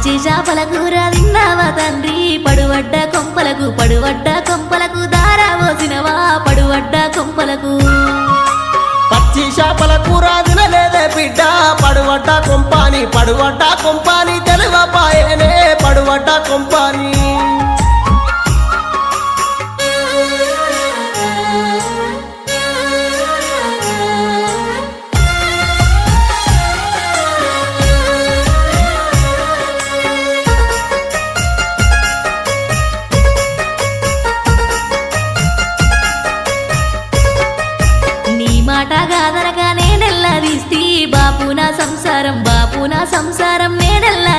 పచ్చి చేపల కూర తిన్నావా తండ్రి పడువడ్డ కొంపలకు దారా పోసినవా పడువడ్డ కొంపలకు పచ్చి చేపల కూర తినలేదే బిడ్డ పడువడ్డ కొంపాని తెలువపాయనే పడువడ్డ కొంపాని మాట కాదనగా నేనెల్లా తీస్తి బాపు నా సంసారం నేనెల్లా